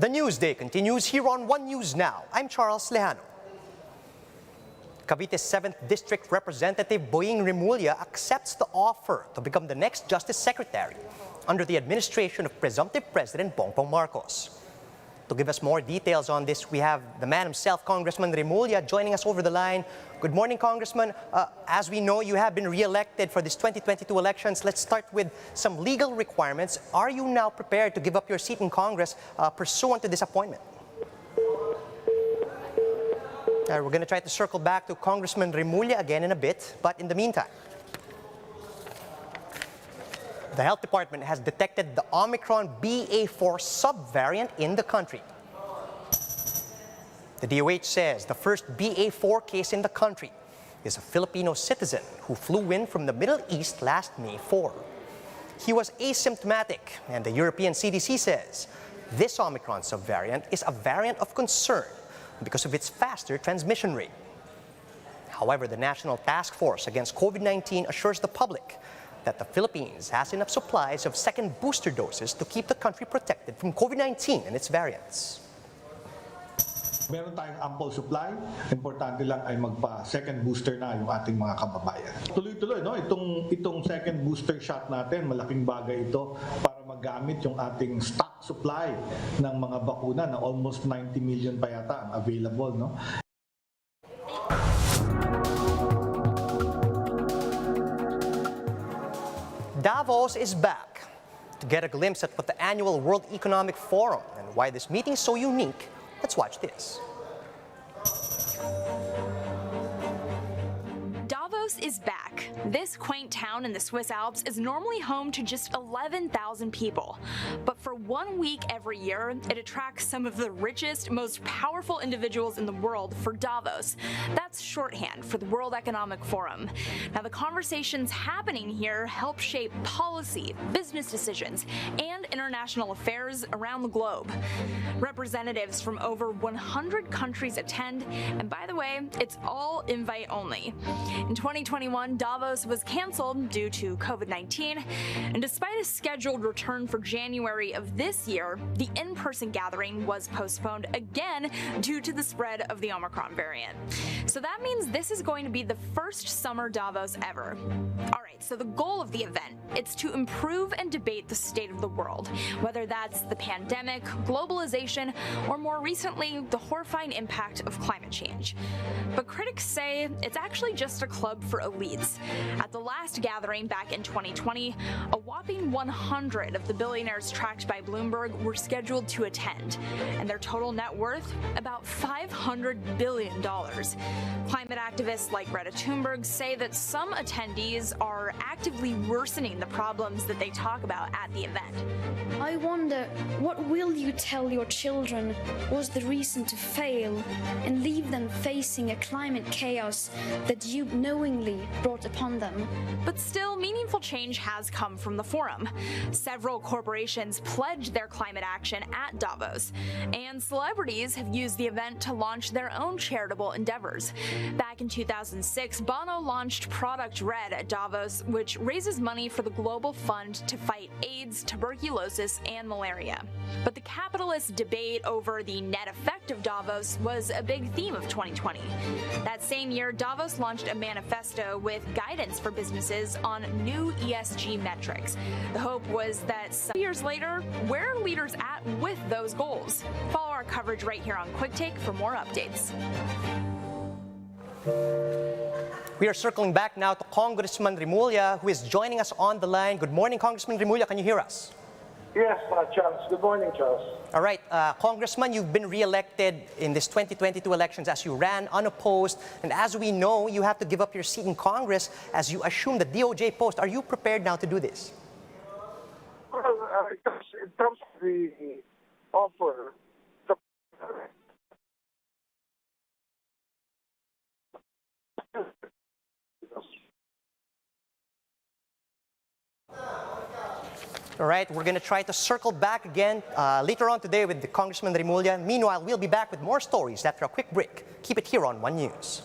The Newsday continues here on One News Now. I'm Charles Lejano. Cavite's 7th District Representative Boying Remulla accepts the offer to become the next Justice Secretary under the administration of Presumptive President Bongbong Marcos. To give us more details on this, we have the man himself, Congressman Remulla, joining us over the line. Good morning, Congressman. As we know, you have been re-elected for this 2022 elections. Let's start with some legal requirements. Are you now prepared to give up your seat in Congress pursuant to this appointment? We're going to try to circle back to Congressman Remulla again in a bit, but in the meantime, the Health Department has detected the Omicron BA.4 subvariant in the country. The DOH says the first BA.4 case in the country is a Filipino citizen who flew in from the Middle East last May 4. He was asymptomatic, and the European CDC says this Omicron subvariant is a variant of concern because of its faster transmission rate. However, the National Task Force Against COVID-19 assures the public that the Philippines has enough supplies of second booster doses to keep the country protected from COVID-19 and its variants. Meron tayong ample supply. Importante lang ay magpa-second booster na yung ating mga kababayan. Tuloy-tuloy, no? Itong second booster shot natin, malaking bagay ito para magamit yung ating stock supply ng mga bakuna na almost 90 million pa yata ang available, no? Davos is back. To get a glimpse at what the annual World Economic Forum and why this meeting is so unique, let's watch this. Davos is back. This quaint town in the Swiss Alps is normally home to just 11,000 people. But for 1 week every year, it attracts some of the richest, most powerful individuals in the world for Davos. That's shorthand for the World Economic Forum. Now, the conversations happening here help shape policy, business decisions, and international affairs around the globe. Representatives from over 100 countries attend, and by the way, it's all invite only. In 2021, Davos was canceled due to COVID-19, and despite a scheduled return for January of this year, the in-person gathering was postponed again due to the spread of the Omicron variant. So that means this is going to be the first summer Davos ever. All right, so the goal of the event, it's to improve and debate the state of the world, whether that's the pandemic, globalization, or more recently, the horrifying impact of climate change. But critics say it's actually just a club for elites. At the last gathering back in 2020, a whopping 100 of the billionaires tracked by Bloomberg were scheduled to attend, and their total net worth about $500 billion. Climate activists like Greta Thunberg say that some attendees are actively worsening the problems that they talk about at the event. I wonder, what will you tell your children was the reason to fail and leave them facing a climate chaos that you knowingly brought upon them? But still, meaningful change has come from the forum. Several corporations pledged their climate action at Davos, and celebrities have used the event to launch their own charitable endeavors. Back in 2006, Bono launched Product Red at Davos, which raises money for the Global Fund to fight AIDS, tuberculosis, and malaria. But the capitalist debate over the net effect of Davos was a big theme of 2020. That same year, Davos launched a manifesto with guidance for businesses on new ESG metrics. The hope was that some years later, where are leaders at with those goals? Follow our coverage right here on Quick Take for more updates. We are circling back now to Congressman Remulla, who is joining us on the line. Good morning, Congressman Remulla. Can you hear us? Yes, Charles. Good morning, Charles. All right, Congressman, you've been re-elected in this 2022 elections as you ran unopposed. And as we know, you have to give up your seat in Congress as you assume the DOJ post. Are you prepared now to do this? Well, in terms of the offer, All right, we're going to try to circle back again later on today with the Congressman Remulla. Meanwhile, we'll be back with more stories after a quick break. Keep it here on One News.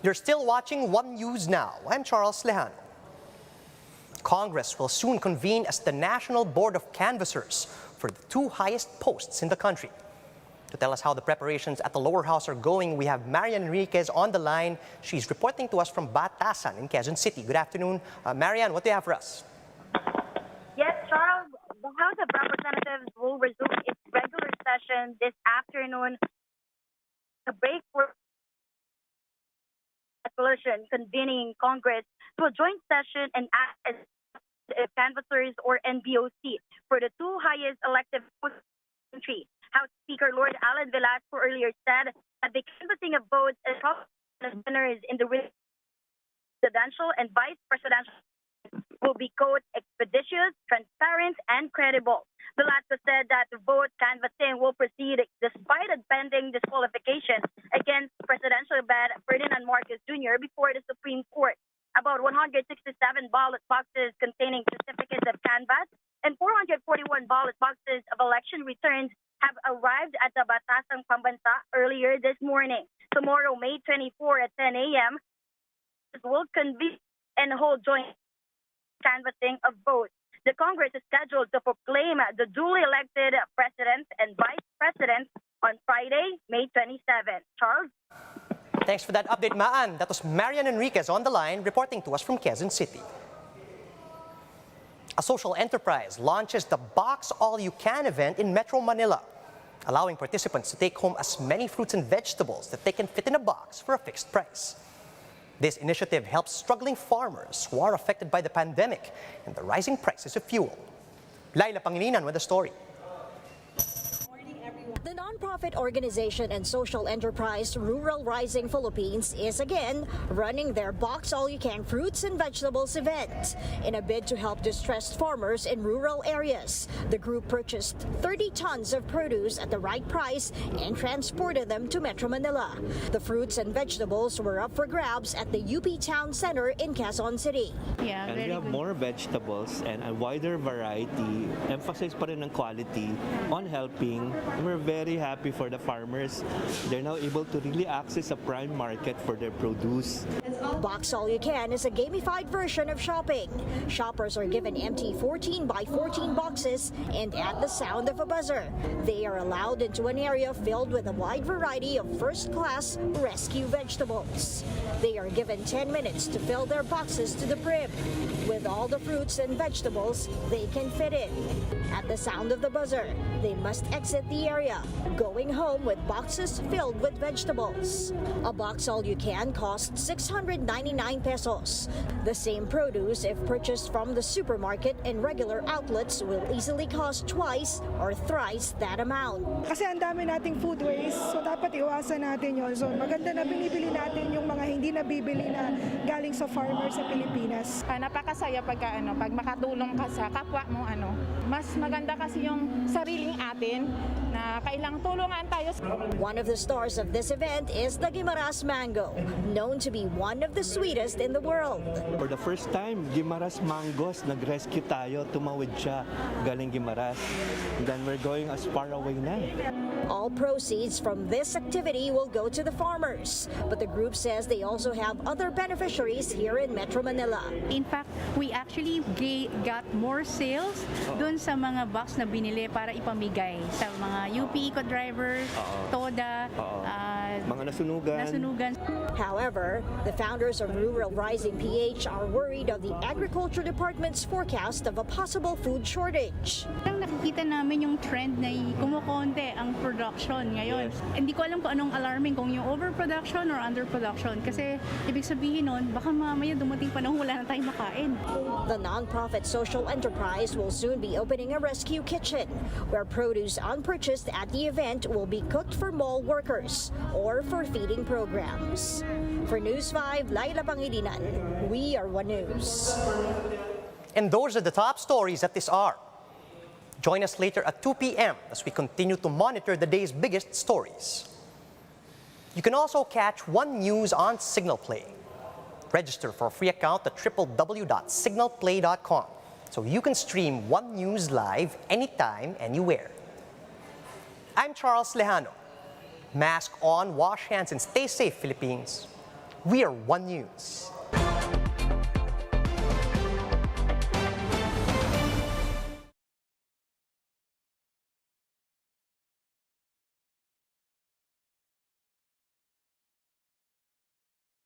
You're still watching One News Now. I'm Charles Lejano. Congress will soon convene as the National Board of Canvassers for the two highest posts in the country. To tell us how the preparations at the lower house are going, we have Marian Enriquez on the line. She's reporting to us from Batasan in Quezon City. Good afternoon. Marian, what do you have for us? Yes, Charles, the House of Representatives will resume its regular session this afternoon. A break for resolution convening Congress to a joint session and act as canvassers or NBOC for the two highest elected posts in the country. House Speaker Lord Alan Velasco earlier said that the canvassing of votes and winners in the presidential and vice presidential will be, quote, expeditious, transparent, and credible. Velasco said that the vote canvassing will proceed despite a pending disqualification against presidential bid Ferdinand Marcos Jr. before the Supreme Court. About 167 ballot boxes containing certificates of canvass and 441 ballot boxes of election returns have arrived at the Batasan Pambansa earlier this morning. Tomorrow, May 24 at 10 a.m., will convene and hold joint canvassing of votes. The Congress is scheduled to proclaim the duly elected president and vice president on Friday, May 27. Charles? Thanks for that update, Maan. That was Marian Enriquez on the line reporting to us from Quezon City. A social enterprise launches the Box All You Can event in Metro Manila, allowing participants to take home as many fruits and vegetables that they can fit in a box for a fixed price. This initiative helps struggling farmers who are affected by the pandemic and the rising prices of fuel. Laila Pangilinan with the story. The nonprofit organization and social enterprise Rural Rising Philippines is again running their Box All You Can Fruits and Vegetables event. In a bid to help distressed farmers in rural areas, the group purchased 30 tons of produce at the right price and transported them to Metro Manila. The fruits and vegetables were up for grabs at the UP Town Center in Quezon City. Yeah, and we have more vegetables and a wider variety. Emphasis pa rin ng quality on helping. We're very happy for the farmers. They're now able to really access a prime market for their produce. Box All You Can is a gamified version of shopping. Shoppers are given empty 14 by 14 boxes and at the sound of a buzzer, they are allowed into an area filled with a wide variety of first-class rescue vegetables. They are given 10 minutes to fill their boxes to the brim with all the fruits and vegetables they can fit in. At the sound of the buzzer, they must exit the area, going home with boxes filled with vegetables. A Box All You Can costs 699 pesos. The same produce, if purchased from the supermarket and regular outlets, will easily cost twice or thrice that amount. Kasi ang dami nating food waste, so dapat iwasan natin yun. So maganda na binibili natin yung mga hindi nabibili na galing sa farmers sa Pilipinas. Napakasaya pag makatulong ka sa kapwa mo, mas maganda kasi yung sariling atin na kailang tulungan tayo. One of the stars of this event is the Guimaras mango, known to be one of the sweetest in the world. For the first time, Guimaras mangoes, nag-rescue tayo, tumawid siya galing Guimaras. Then we're going as far away na. All proceeds from this activity will go to the farmers, but the group says they also have other beneficiaries here in Metro Manila. In fact, we actually got more sales dun sa mga box na binili para ipamigay sa mga UP Eco drivers, TODA, mga nasunugan. However, the founders of Rural Rising PH are worried of the Agriculture Department's forecast of a possible food shortage. Nakikita namin yung trend na kumukonti ang production ngayon. Yes. Hindi ko alam kung anong alarming, kung yung overproduction or underproduction. Kasi ibig sabihin nun, baka mamaya dumating panahon wala na tayong makain. The nonprofit social enterprise will soon be opening a rescue kitchen where produce unpurchased at the event will be cooked for mall workers or for feeding programs. For News 5, Laila Pangilinan, we are One News. And those are the top stories at this hour. Join us later at 2 p.m. as we continue to monitor the day's biggest stories. You can also catch One News on Signal Play. Register for a free account at www.signalplay.com so you can stream One News live anytime, anywhere. I'm Charles Lejano. Mask on, wash hands, and stay safe, Philippines. We are One News.